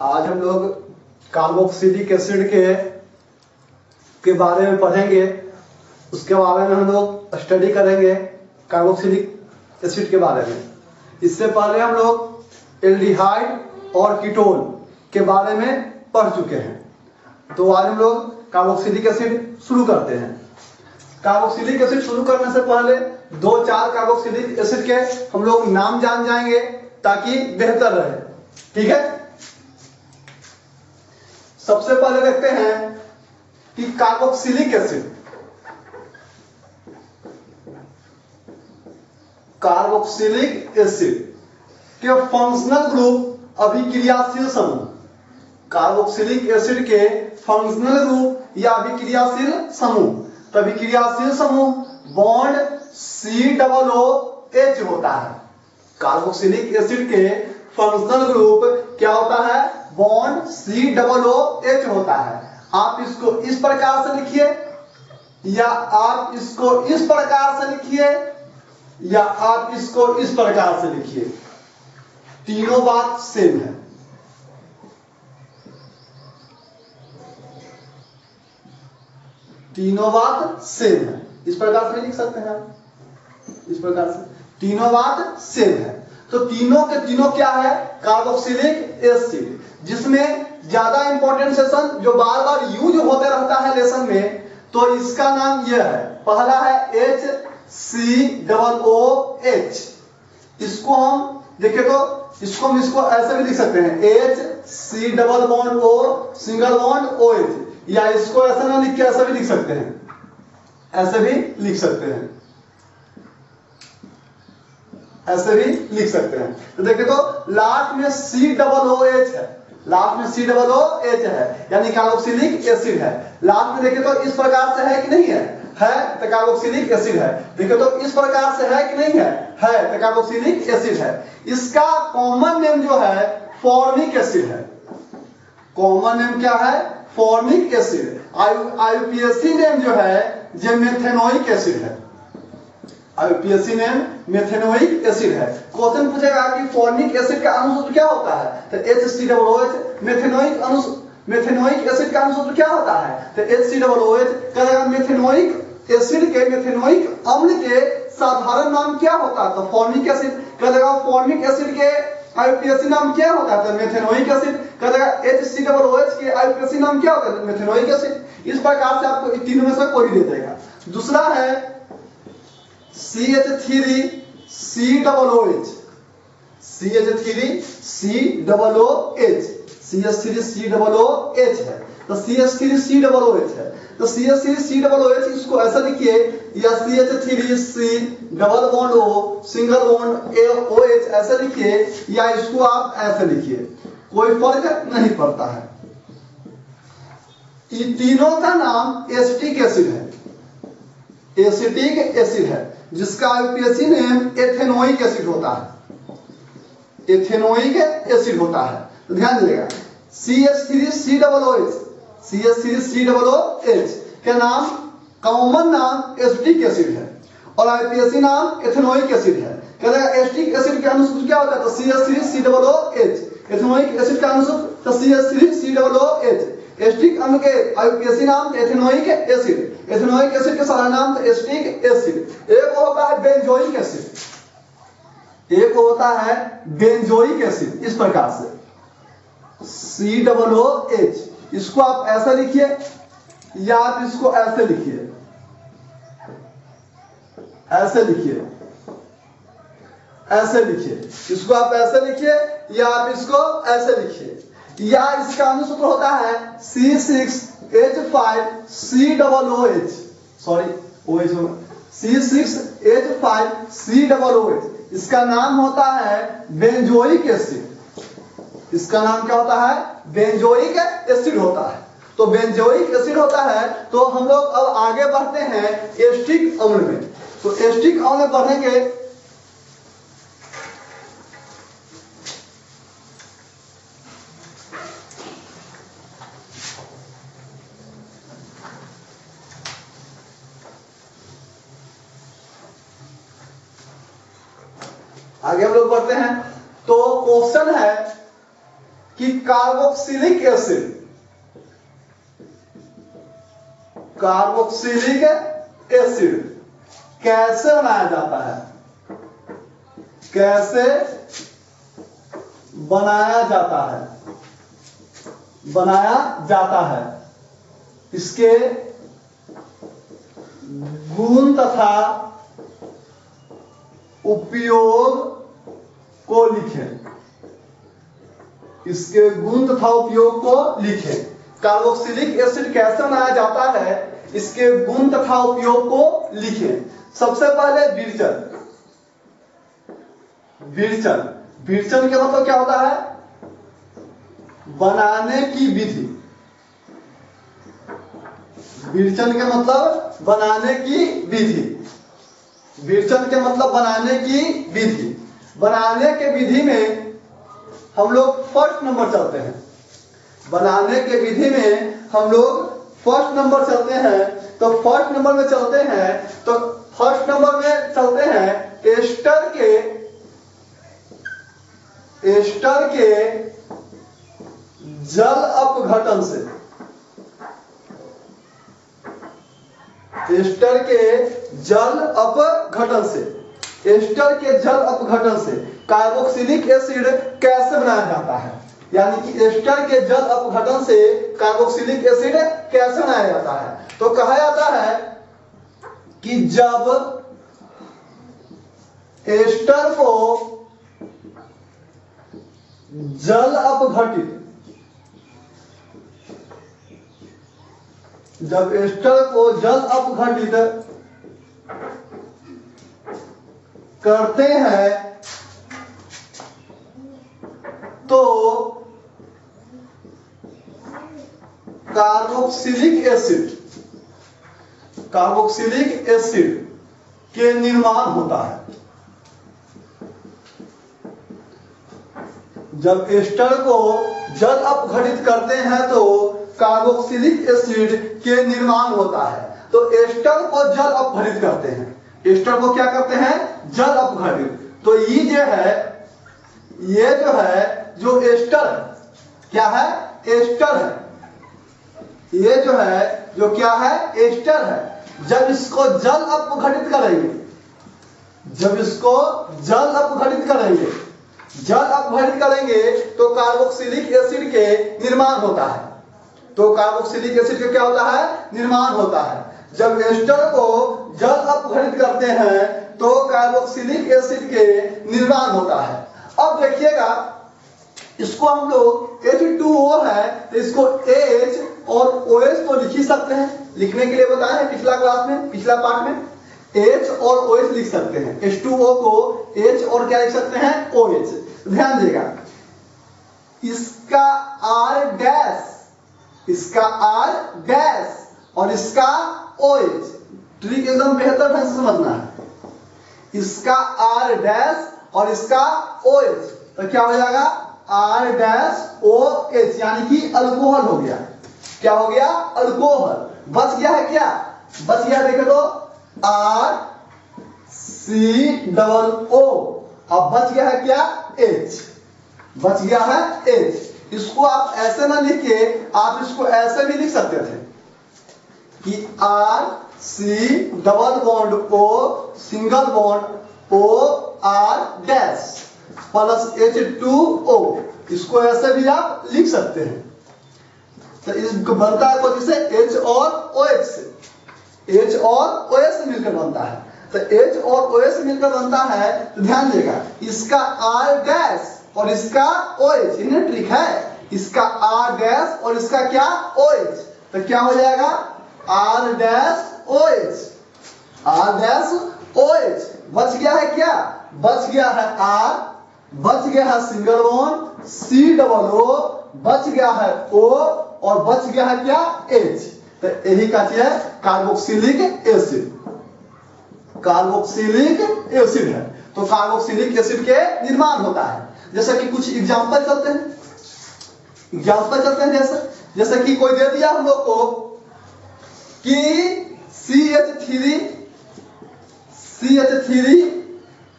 आज हम लोग कार्बोक्सिलिक एसिड के बारे में पढ़ेंगे। उसके बारे में हम लोग स्टडी करेंगे कार्बोक्सिलिक एसिड के बारे में। इससे पहले हम लोग एल्डिहाइड और कीटोन के बारे में पढ़ चुके हैं। तो आज हम लोग कार्बोक्सिलिक एसिड शुरू करते हैं। कार्बोक्सिलिक एसिड शुरू करने से पहले 2-4 कार्बोक्सिलिक एसिड के हम लोग नाम जान जाएंगे ताकि बेहतर रहे। ठीक है, सबसे पहले देखते हैं कि कार्बोक्सिलिक एसिड के फंक्शनल ग्रुप अभिक्रियाशील समूह। कार्बोक्सिलिक एसिड के फंक्शनल ग्रुप या अभिक्रियाशील समूह। तो अभिक्रियाशील समूह बॉन्ड COOH होता है। कार्बोक्सिलिक एसिड के फंक्शनल ग्रुप क्या होता है? बॉन्ड COOH होता है। आप इसको इस प्रकार से लिखिए या आप इसको इस प्रकार से लिखिए या आप इसको इस प्रकार से लिखिए, तीनों बात सेम है। तीनों बात सेम है। इस प्रकार से लिख सकते हैं आप, इस प्रकार से तीनों बात सेम है। तो तीनों के तीनों क्या है? कार्बोक्सिलिक एसिड, जिसमें ज्यादा इंपॉर्टेंट सेशन जो बार बार यूज होते रहता है लेसन में, तो इसका नाम यह है। पहला है HCOOH। इसको हम देखें तो इसको ऐसे भी लिख सकते हैं HC सिंगल बॉन्ड OH, या इसको ऐसा ना लिख के ऐसा भी लिख सकते हैं, ऐसे भी लिख सकते हैं, ऐसे भी लिख सकते हैं। तो देखें तो लास्ट में COOH है, लास्ट में COOH है, यानी कार्बोक्सिलिक एसिड है। लास्ट में देखें तो इस प्रकार से है कि नहीं है? है, तो कार्बोक्सिलिक एसिड है। देखें तो इस प्रकार से है कि नहीं है? है, तो कार्बोक्सिलिक एसिड है। इसका कॉमन नेम जो है फॉर्मिक एसिड है। कॉमन नेम क्या है? Formic acid. IUPAC नेम जो है ये मेथेनोइक एसिड है। IUPAC नेम मेथेनोइक एसिड है। क्वेश्चन पूछेगा कि फॉर्मिक एसिड का अणुसूत्र क्या होता है, तो HCOOH। मेथेनोइक एसिड का अणुसूत्र क्या होता है, तो HCOOH। कहेगा मेथेनोइक एसिड के, मेथेनोइक अम्ल के साधारण नाम क्या होता है, तो फॉर्मिक एसिड। कहेगा फॉर्मिक एसिड के IUPAC नाम क्या होता है, तो मेथेनोइक एसिड। कहेगा HCOOH के IUPAC नाम क्या होता है, मेथेनोइक एसिड। इस प्रकार से आपको इन तीनों में से कोई दे देगा। दूसरा है CH3COOH। CH3COOH है, तो CH3COOH है। तो CH3COOH इसको ऐसा लिखिए, या CH3C double bond O single bond OH ऐसा लिखिए, या इसको आप ऐसे लिखिए, कोई फर्क नहीं पड़ता है। इन तीनों का नाम एसिटिक एसिड है। एसिटिक एसिड है, जिसका IUPAC नेम एथेनोइक एसिड होता है। एथेनोइक एसिड होता है। तो ध्यान दीजिएगा, CH3COOH के नाम कॉमन नाम एसिटिक एसिड है और IUPAC नाम एथेनोइक एसिड है। कहता है एसिटिक एसिड का अणुसूत्र क्या होता है, तो CH3COOH। एथेनोइक एसिड का अणुसूत्र तो CH3COOH। एसिटिक अम्ल के IUPAC नाम एथेनोइक एसिड। एथेनोइक एसिड के सारा नाम तो एसिटिक एसिड। एक होता है बेंजोइक एसिड, एक होता है बेंजोइक एसिड। इस प्रकार से COOH, इसको आप ऐसा लिखिए या आप इसको ऐसे लिखिए, ऐसे लिखिए, ऐसे लिखिए। इसको आप ऐसे लिखिए या आप इसको ऐसे लिखिए, या इसका अणुसूत्र होता है C6H5COOH। Sorry, C6H5COOH। इसका नाम होता है बेंजोइक एसिड। इसका नाम क्या होता है? बेंजोइक एसिड होता है। तो बेंजोइक एसिड होता है। तो हम लोग अब आगे बढ़ते हैं एसिटिक अम्ल में। तो एसिटिक अम्ल में बढ़ेंगे, आगे हम लोग बढ़ते हैं। तो क्वेश्चन है कि कार्बोक्सिलिक एसिड कैसे बनाया जाता है, कैसे बनाया जाता है, इसके गुण तथा उपयोग को लिखें, इसके गुण तथा उपयोग को लिखें। कार्बोक्सिलिक एसिड कैसे बनाया जाता है, इसके गुण तथा उपयोग को लिखें। सबसे पहले विरचन का मतलब क्या होता है, बनाने की विधि। विरचन के मतलब बनाने की विधि। विरचन के मतलब बनाने की विधि। बनाने के विधि में हम लोग फर्स्ट नंबर चलते हैं। बनाने के विधि में हम लोग फर्स्ट नंबर चलते हैं। तो फर्स्ट नंबर में चलते हैं एस्टर के जल अपघटन से। एस्टर के जल अपघटन से कार्बोक्सिलिक एसिड कैसे बनाया जाता है, यानी कि एस्टर के जल अपघटन से कार्बोक्सिलिक एसिड कैसे बनाया जाता है। तो कहा जाता है कि जब एस्टर को जल अपघटित करते हैं तो कार्बोक्सिलिक एसिड के निर्माण होता है। जब एस्टर को जल अपघटित करते हैं तो कार्बोक्सिलिक एसिड के निर्माण होता है। तो एस्टर को जल अपघटित करते हैं। एस्टर को क्या करते हैं, जल अपघटित। तो ये जो एस्टर क्या है, एस्टर है। ये जो क्या है, एस्टर है। जब इसको जल अपघटित करेंगे तो कार्बोक्सिलिक एसिड के निर्माण होता है। तो कार्बोक्सिलिक एसिड का क्या होता है, निर्माण होता है। जब एस्टर को जल अपघटित करते हैं तो कार्बोक्सिलिक एसिड के निर्माण होता है। अब देखिएगा, इसको हम लोग H2O है तो इसको H और OH तो लिख ही सकते हैं। लिखने के लिए बताया है पिछला पार्ट में H और OH लिख सकते हैं। H2O को H और क्या लिख सकते हैं, OH। ध्यान देगा, इसका R डैश और इसका OH, ट्रिक एकदम बेहतर ढंग से समझना है। इसका R डैश और इसका OH तो क्या हो जाएगा, R डैश OH, यानी कि अल्कोहल हो गया। क्या हो गया, अल्कोहल। बच गया है क्या, बच गया, देखे तो RCOO। अब बच गया है क्या, H। बच गया है H। इसको आप ऐसे ना लिख के आप इसको ऐसे भी लिख सकते थे कि RC double bond O single bond O R dash plus H2O। इसको ऐसे भी आप लिख सकते हैं। तो इसको बनता है कौन से, H और OH से। H और OH से मिलकर बनता है। तो H और OH से मिलकर बनता है। तो ध्यान देगा, इसका R डैश और इसका OH, इन्हें ट्रिक है। इसका R डैश और इसका क्या, OH। तो क्या हो जाएगा, R डैश OH। बच गया है क्या, बच गया है R, बच गया है single bond C double O, बच गया है O और बच गया है क्या, H। तो यही का चीज है कार्बोक्सिलिक एसिड है। तो कार्बोक्सिलिक एसिड के निर्माण होता है। जैसे कि कुछ एग्जांपल चलते हैं, जैसे कि कोई दे दिया हम लोग को कि CH3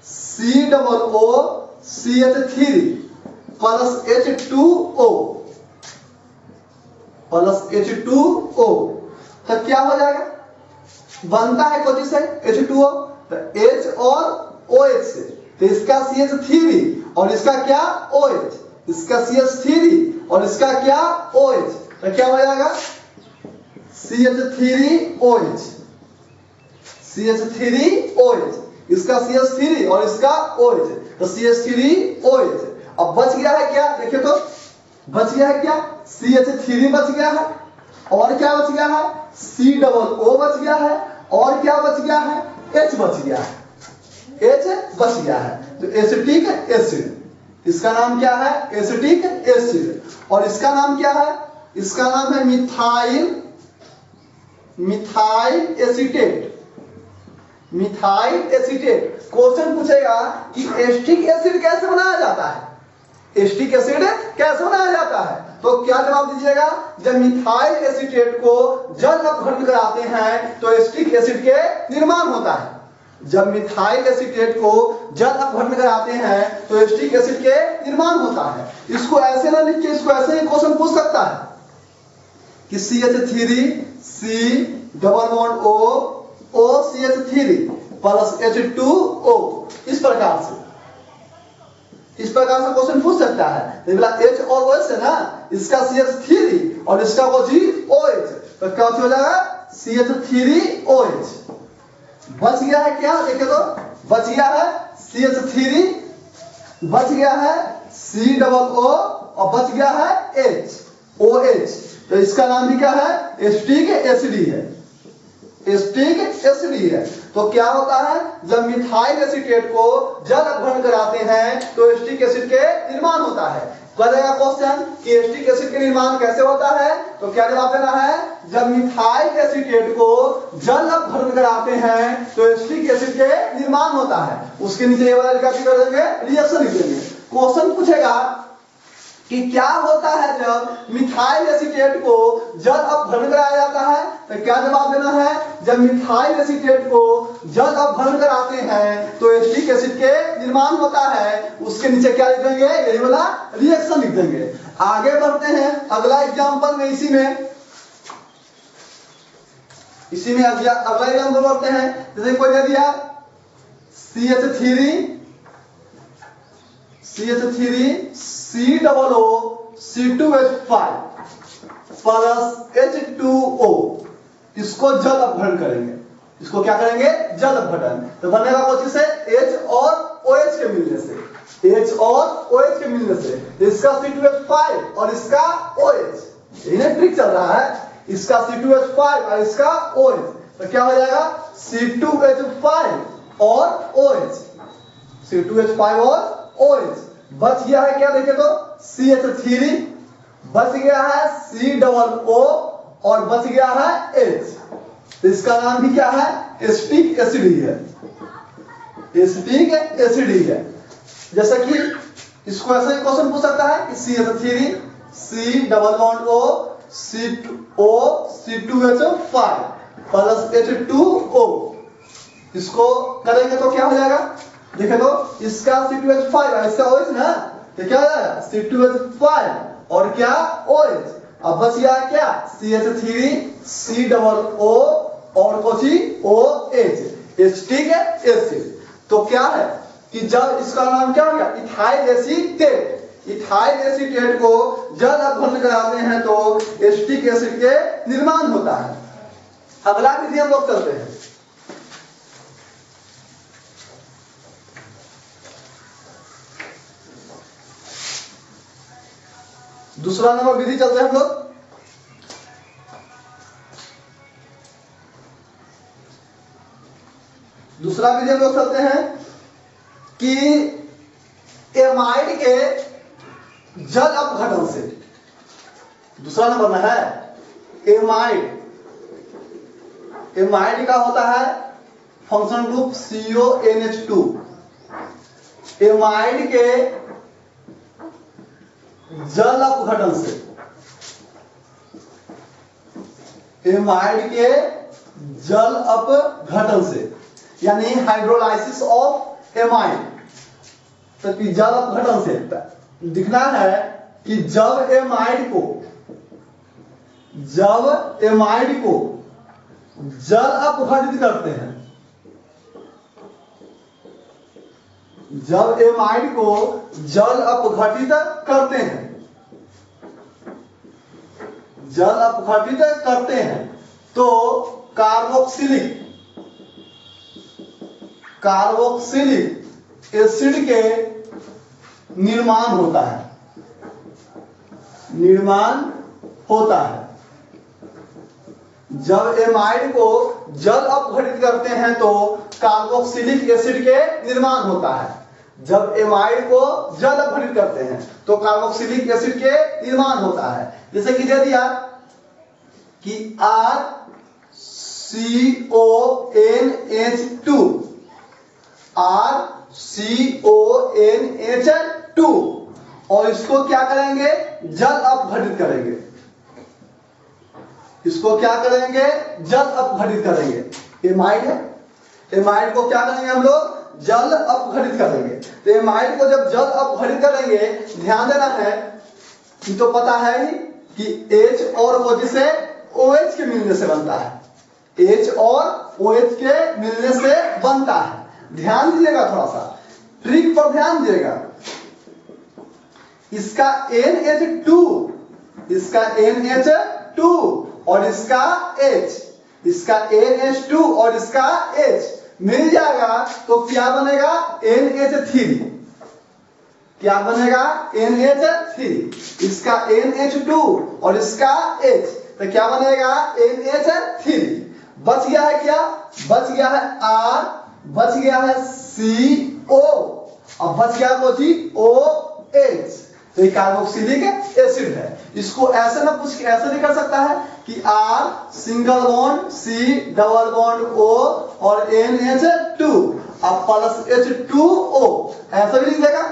C double O CH3 plus H2O plus H2O, तो क्या हो जाएगा, बनता है कोची से H2O, तो H और OH से, तो इसका CH3 और इसका क्या OH, इसका CH3 और इसका क्या OH, तो क्या हो जाएगा CH3OH, CH3OH, इसका CH3 और इसका OH, तो CH3OH। अब बच गया है क्या, देखिए तो बच गया है क्या, CH3 बच गया है, और क्या बच गया है, COO बच गया है, और क्या बच गया है, H बच गया है, H बच गया है, तो एसिटिक एसिड, इसका नाम क्या है, एसिटिक एसिड, और इसका नाम क्या है, इसका नाम है methyl acetate, methyl acetate. Question पूछेगा कि एस्टिक एसिड कैसे बनाया जाता है, एस्टिक एसिड कैसे बनाया जाता है, तो क्या जवाब दीजिएगा, जब मिथाइल एसीटेट को जल अपघटन कराते हैं तो एस्टिक एसिड के निर्माण होता है, जब मिथाइल एसीटेट को जल अपघटन कराते हैं तो एस्टिक एसिड के निर्माण होता है। इसको ऐसे ना लिख के, इसको ऐसे ही क्वेश्चन पूछ सकता है कि CH3 C double bond O CH3 plus H2O, इस प्रकार से क्वेश्चन पूछ सकता है। तो बोला H और OH है ना, इसका CH3 और इसका OH, तो क्या हो जाएगा CH3OH। बच गया है क्या, देखे तो बच गया है CH3, बच गया है COO और बच गया है OH, तो इसका नाम भी क्या है, एस्टिक एसिड है, एस्टिक एसिड है। तो क्या होता है, जब मिथाइल एसीटेट को जल अपघटन कराते हैं तो एस्टिक एसिड के निर्माण होता है। करेगा क्वेश्चन कि एस्टिक एसिड के निर्माण कैसे होता है, तो क्या जवाब देना है, जब मिथाइल एसीटेट को जल अपघटन कराते हैं तो एस्टिक एसिड के निर्माण होता है। उसके नीचे ये वाला लिखा कर देंगे, रिएक्शन लिख देंगे। क्वेश्चन पूछेगा कि क्या होता है जब मिथाइल एसीटेट को जल अपघटन कराया जाता है, तो क्या जवाब देना है, जब मिथाइल एसीटेट को जल अपघटन कराते हैं तो एस्टिक एसिड के निर्माण होता है। उसके नीचे क्या लिख देंगे, यही वाला रिएक्शन लिख देंगे। आगे बढ़ते हैं अगला एग्जांपल में, इसी में अगला एग्जांपल बढ़ते हैं। जैसे कोई दे दिया CH3 COO C2H5 plus H2O, इसको जल अपघटन करेंगे, इसको क्या करेंगे, जल अपघटन, तो बनेगा कौन से, H और OH के मिलने से, H और OH के मिलने से, इसका C2H5 और इसका OH, इन्हें ट्रिक चल रहा है, इसका C2H5 और इसका OH, तो क्या हो जाएगा C2H5 और OH, C2H5 और OH। बच गया है क्या, देखे तो CH3, बच गया है COO और बच गया है H, तो इसका नाम भी क्या है, एस्टिक एसिड ही है, एस्टिक एसिड ही है। जैसे कि इसको ऐसे क्वेश्चन पूछ सकता है कि CH3 C double bond O C2H5 plus H2O, इसको करेंगे तो क्या हो जाएगा, देखे तो इसका C2H5 है, इसका OH ना, तो क्या हो जाएगा C2H5 और क्या OH। अब बच गया क्या, CH3 COO और कोची OH, एस्टिक एसिड। तो क्या है कि जब इसका नाम क्या हो गया, इथाइल एसीटेट, इथाइल एसीटेट को जल अपघटन कराते हैं तो एस्टिक एसिड के निर्माण होता है। अगला विधि हम लोग करते हैं, दूसरा नंबर विधि चलते हैं हम लोग। दूसरा विधि हम लोग चलते हैं कि एमाइड के जल अपघटन से, दूसरा नंबर में है एमाइड, एमाइड का होता है फंक्शन ग्रुप CONH2, एमाइड के जल अपघटन से, एमाइड के जल अपघटन से, यानी हाइड्रोलाइसिस ऑफ एमाइड, तो जल अपघटन से दिखना है कि जब एमाइड को जल अपघटित करते हैं, जब एमाइड को जल अपघटित करते हैं, जल अपघटित करते हैं तो कार्बोक्सिलिक एसिड के निर्माण होता है, जब एमाइड को जल अपघटित करते हैं तो कार्बोक्सिलिक एसिड के निर्माण होता है। जब एमाइड को जल अपघटित करते हैं तो कार्बोक्सिलिक एसिड के निर्माण होता है। जैसे कि दे दिया कि RCONH2 और इसको क्या करेंगे, जल अपघटित करेंगे, इसको क्या करेंगे, जल अपघटित करेंगे। एमाइड है, एमाइड को क्या करेंगे हम लोग, जल अपघटित करेंगे। तो एमाइड को जब जल अपघटित करेंगे, ध्यान देना है कि तो पता है ही कि H और O जिसे OH के मिलने से बनता है, H और OH के मिलने से बनता है। ध्यान दीजिएगा, थोड़ा सा ट्रिक पर ध्यान दीजिएगा। इसका NH2 और इसका H, इसका NH2 और इसका H मिल जाएगा तो क्या बनेगा, NH3। क्या बनेगा, NH3। इसका NH2 और इसका H तो क्या बनेगा, NH3। बच गया है क्या, बच गया है R, बच गया है CO, अब बच गया कोची OH। तो ये कार्बोक्सिलिक एसिड है। इसको ऐसे ना पूछ के ऐसे नहीं कर सकता है कि R single bond C double bond O और NH2 अब प्लस H2O, ऐसा भी लिख देगा।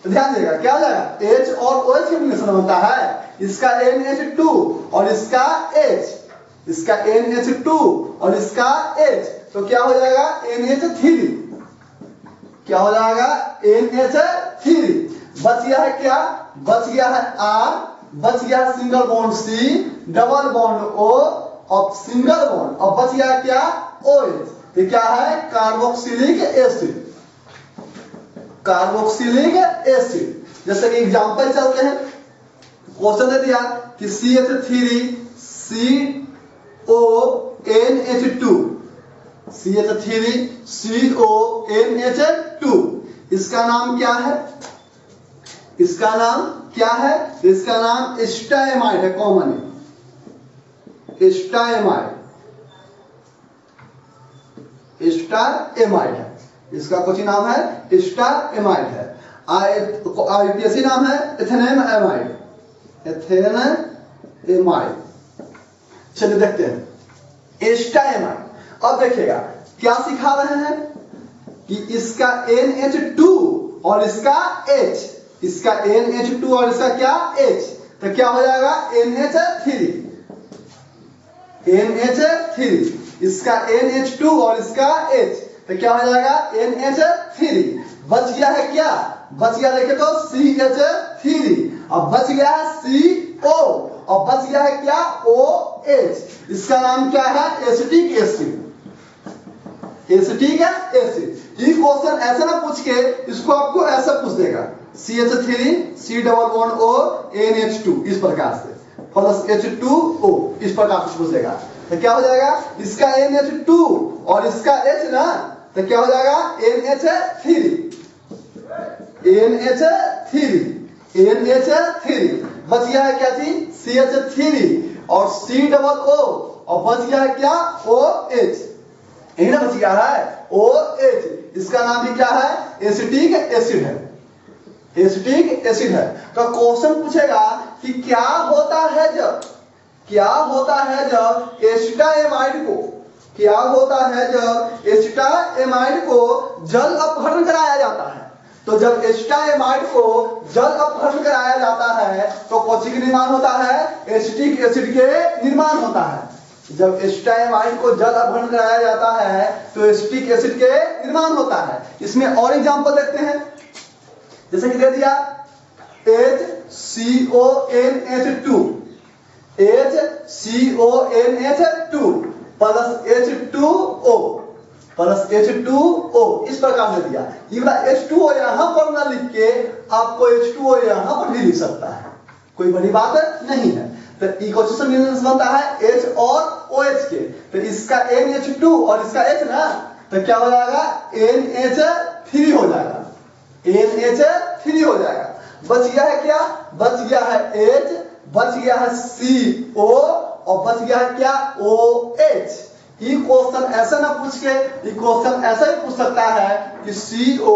तो ध्यान देगा क्या हो जाएगा, H और OH के मिश्रण बनता है। इसका NH2 और इसका H, इसका NH2 और इसका H तो क्या हो जाएगा, NH3। क्या हो जाएगा, NH3। बच गया है क्या, बच गया है R, बच गया है single bond C double bond O और सिंगल बॉन्ड, और बच गया क्या, OH। ये क्या है, कार्बोक्सिलिक एसिड, कार्बोक्सिलिक एसिड। जैसे कि एग्जांपल चलते हैं, क्वेश्चन दे दिया कि CH3CONH2, CH3CONH2 इसका नाम क्या है, इसका नाम क्या है, इसका नाम एस्टाइमाइड है, कॉमन है, एस्टाइमाइड, एस्टाइमाइड है। इसका कुछ नाम है एस्टाइमाइड है। आईपीएससी नाम है एथेनेमाइड, एथेनेमाइड। चलिए देखते हैं एस्टाइमाइड। अब देखिएगा क्या सिखा रहे हैं कि इसका NH2 और इसका H, इसका NH2 और इसका क्या H तो क्या हो जाएगा, NH3, NH3। इसका NH2 और इसका H तो क्या हो जाएगा, NH3। बच गया है क्या, बच गया देखे तो CH3, अब बच गया है CO और बच गया है क्या, OH। इसका नाम क्या है, एसिटिक एसिड, एसिटिक एसिड। ये क्वेश्चन ऐसा ना पूछ के इसको आपको ऐसा पूछ देगा, CH3 C double bond O NH2 इस प्रकार से प्लस H2O इस प्रकार से पूछ देगा। तो क्या हो जाएगा, इसका NH2 और इसका H ना तो क्या हो जाएगा, NH3, NH3। बच गया है क्या चीज, CH3 और C डबल O और बच गया है क्या, OH। यही ना बच गया है, OH। इसका नाम भी क्या है, एसिटिक एसिड है, एसिटिक एसिड है। तो क्वेश्चन पूछेगा कि क्या होता है जब, क्या होता है जब एस्टाइमाइड को, क्या होता है जब एस्टाइमाइड को जल अपघटन कराया जाता है। तो जब एस्टाइमाइड को जल अपघटन कराया जाता है तो कौन सी का निर्माण होता है, एसिटिक एसिड के निर्माण होता है। जब एस्टाइमाइड को जल अपघटन कराया जाता है तो एसिटिक एसिड के निर्माण होता है। इसमें और एग्जांपल देखते हैं, जैसे कि दे दिया HCONH2 HCONH2 plus H2O plus H2O इस प्रकार से दिया। ये वाला H2O यहां पर ना लिख के आपको H2O यहां पर भी लिख सकता है, कोई बड़ी बात नहीं है। तो इक्वेशन बनता है H और OH के, तो इसका NH2 और इसका H ना, तो क्या हो जाएगा NH3 हो जाएगा, NH3 हो जाएगा। बच गया है क्या, बच गया है H, बच गया है CO और बच गया है क्या OH। ये क्वेश्चन ऐसा ना पूछ के, ये क्वेश्चन ऐसा ही पूछ सकता है कि CONH2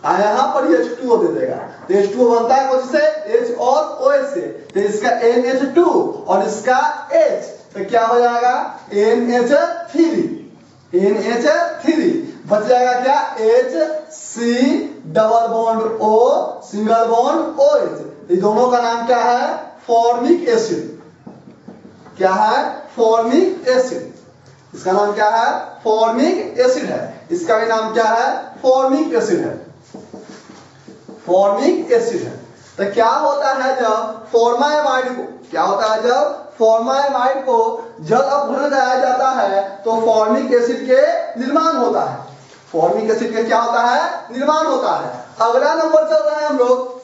यहाँ पर H2O दे देगा, तो H2O बनता है कौन से, H और OH से, तो इसका NH2 और इसका H, तो क्या हो जाएगा NH3 बच जाएगा क्या HC double bond O single bond OH। ये दोनों का नाम क्या है, फॉर्मिक एसिड। क्या है, फॉर्मिक एसिड। इसका नाम क्या है, फॉर्मिक एसिड है। इसका भी नाम क्या है, फॉर्मिक एसिड है, फॉर्मिक एसिड है। तो क्या होता है जब फॉर्मामाइड को, क्या होता है जब फॉर्मामाइड को जल अपघटन कराया जाता है तो फॉर्मिक एसिड के निर्माण होता है। फॉर्मिक एसिड के क्या होता है, निर्माण होता है। अगला नंबर चल रहा है हम लोग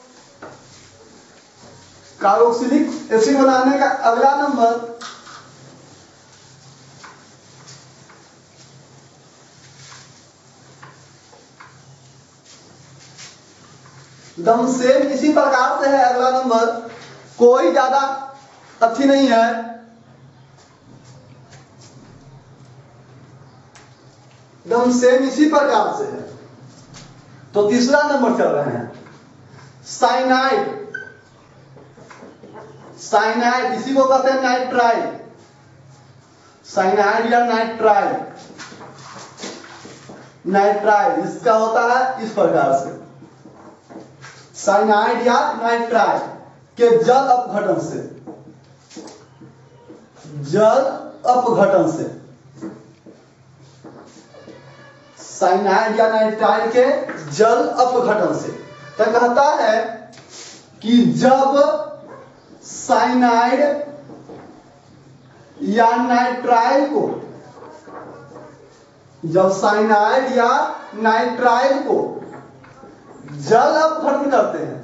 कार्बोक्सिलिक एसिड बनाने का। अगला नंबर दम सेम इसी प्रकार से है। अगला नंबर कोई ज्यादा अच्छी नहीं है, दम सेम इसी प्रकार से है। तो तीसरा नंबर चल रहे हैं साइनाइड। साइनाइड इसी को कहते हैं नाइट्राइल, साइनाइड या नाइट्राइल। नाइट्राइल इसका होता है इस प्रकार से, साइनाइड या नाइट्राइल के जल अपघटन से, जल अपघटन से, साइनाइड या नाइट्राइल के जल अपघटन से। तो कहता है कि जब साइनाइड या नाइट्राइल को, जब साइनाइड या नाइट्राइल को जल अपघटन करते हैं,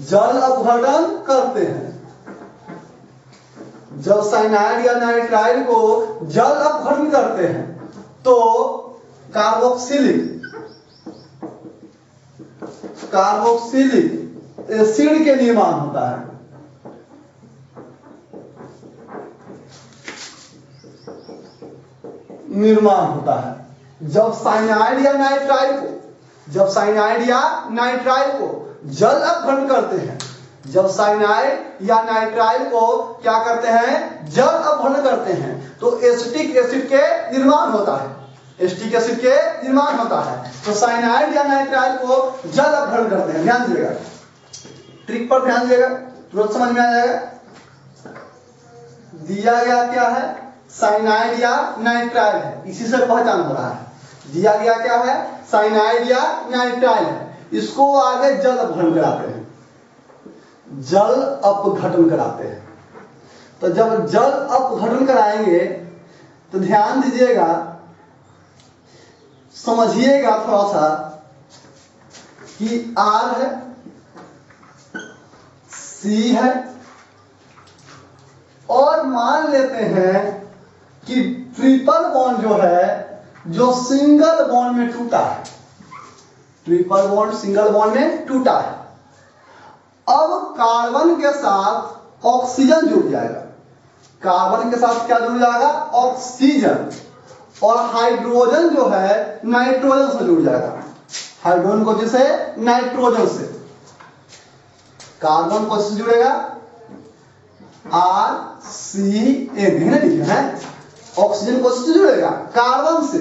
जल अपघटन करते हैं, जब साइनाइड या नाइट्राइल को जल अपघटन करते हैं तो कार्बोक्सिलिक एसिड के निर्माण होता है। निर्माण होता है जब साइनाइड या नाइट्राइल को, जब साइनाइड या नाइट्राइल को जल अपघटन करते हैं, जब साइनाइड या नाइट्राइल को क्या करते हैं, जल अपघटन करते हैं, तो एसिटिक एसिड के निर्माण होता है, एसिटिक एसिड के निर्माण होता है। तो साइनाइड या नाइट्राइल को जल अपघटन करते हैं। ध्यान दीजिएगा, ट्रिक पर ध्यान दीजिएगा, तुरंत समझ में आ जाएगा। दिया गया क्या है, साइनाइड या नाइट्राइल है, इसी से पहचान हो रहा है। दिया गया क्या है, साइनाइड या नाइट्राइल है, इसको आगे जल अपघटन कराते हैं, जल अपघटन कराते हैं। तो जब जल अपघटन कराएंगे तो ध्यान दीजिएगा, समझिएगा थोड़ा सा कि R है, C है, और मान लेते हैं कि ट्रिपल बॉन्ड जो है, जो सिंगल बॉन्ड में टूटा है, ट्रिपल बॉन्ड सिंगल बॉन्ड में टूटा है। अब कार्बन के साथ ऑक्सीजन जुड़ जाएगा, कार्बन के साथ क्या जुड़ जाएगा, ऑक्सीजन, और हाइड्रोजन जो है नाइट्रोजन से जुड़ जाएगा। हाइड्रोजन को जिसे नाइट्रोजन से, कार्बन को से जुड़ेगा RCN है, ऑक्सीजन को से जुड़ेगा कार्बन से,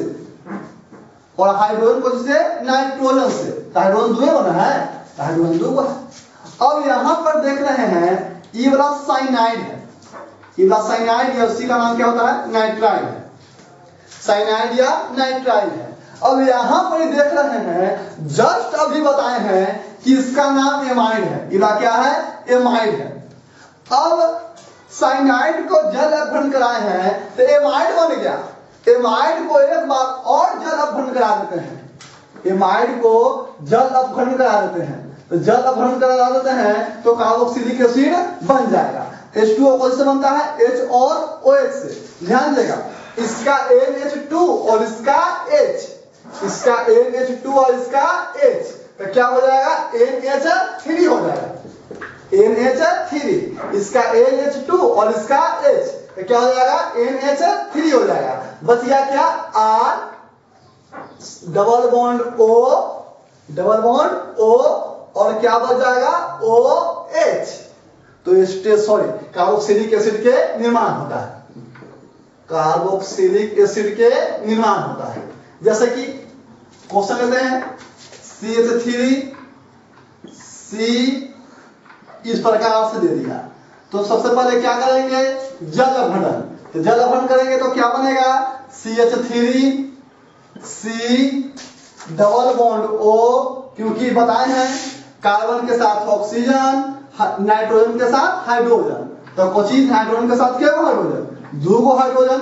और हाइड्रोजन को जिसे नाइट्रोजन से। हाइड्रोजन दो बना है, हाइड्रोजन दो है। अब यहां पर देख रहे हैं ये वाला साइनाइड है, ये वाला साइनाइड या उसी का नाम क्या होता है, नाइट्राइल है, साइनाइड या नाइट्राइल है। अब यहाँ पर देख रहे हैं, जस्ट अभी बताए हैं कि इसका नाम एमाइड है, इला क्या है, एमाइड है। अब साइनाइड को जल अपघटन कराए हैं तो एमाइड बन गया। एमाइड को एक बार और जल अपघटन करा देते हैं, एमाइड को जल अपघटन करा देते हैं, तो जल अपघटन करा देते हैं तो कार्बोक्सिलिक एसिड बन जाएगा। H2O कौन से बनता है, H और OH से। ध्यान देगा, इसका NH2 और इसका H, इसका NH2 और इसका H, तो क्या हो जाएगा, NH3 हो जाएगा, NH3। इसका NH2 और इसका H, तो क्या हो जाएगा, NH3 हो जाएगा। बच गया क्या, R डबल बॉन्ड O और क्या बच जाएगा, OH। तो कार्बोक्सिलिक एसिड के निर्माण होता है, कार्बोक्सिलिक एसिड के निर्माण होता है। जैसे कि क्वेश्चन लेते हैं, CH3 C इस प्रकार से दे दिया, तो सबसे पहले क्या करेंगे, जल अपघटन। तो जल अपघटन करेंगे तो क्या बनेगा, CH3 C double bond O, क्योंकि बताए हैं कार्बन के साथ ऑक्सीजन, नाइट्रोजन के साथ हाइड्रोजन, तो कुछ चीज नाइट्रोजन के साथ क्या हाइड्रोजन, 2 हाइड्रोजन।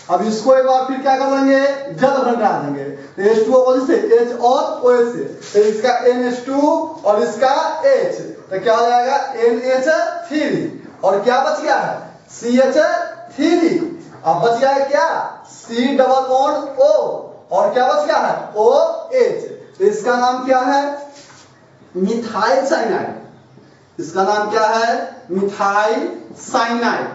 अब इसको एक बार फिर क्या कर देंगे, जल अपघटन करा देंगे। तो H2O कौन से, H और OH से, तो इसका NH2 और इसका H, तो क्या हो जाएगा, NH3 और क्या बच गया है, CH3। अब बच गया है क्या, C डबल बॉन्ड O और क्या बच गया है, OH। तो इसका नाम क्या है, मिथाइल साइनाइड। इसका नाम क्या है, मिथाइल साइनाइड,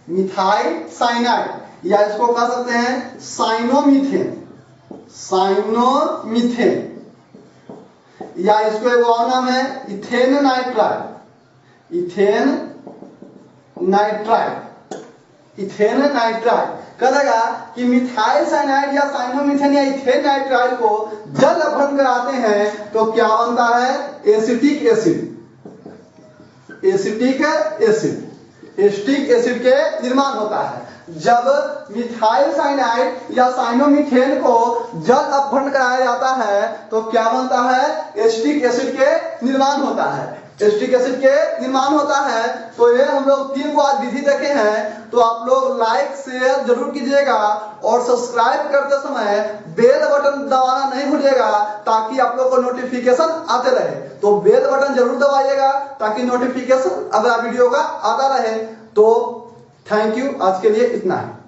मिथाइल साइनाइड, या इसको कह सकते हैं साइनोमीथेन, साइनोमीथेन, या इसको एक और नाम है ethane nitride, ethane nitride, ethane nitride. कहेगा कि मिथाइल साइनाइड या साइनोमीथेन या इथेन नाइट्राइड को जल अपघटन कराते हैं तो क्या बनता है, acetic acid, acetic acid, acetic acid के निर्माण होता है। जब मिथाइल साइनाइड या साइनोमीथेन को जल अपघटन कराया जाता है तो क्या बनता है, एसिटिक एसिड के निर्माण होता है, एसिटिक एसिड के निर्माण होता है। तो ये हम लोग 3 को आज विधि देखे हैं, तो आप लोग लाइक शेयर जरूर कीजिएगा और सब्सक्राइब करते समय बेल बटन दबाना नहीं भूलिएगा ताकि आप लोग को नोटिफिकेशन आते रहे। तो बेल बटन जरूर दबाइएगा ताकि नोटिफिकेशन अगला वीडियो का आता रहे। तो थैंक यू, आज के लिए इतना है।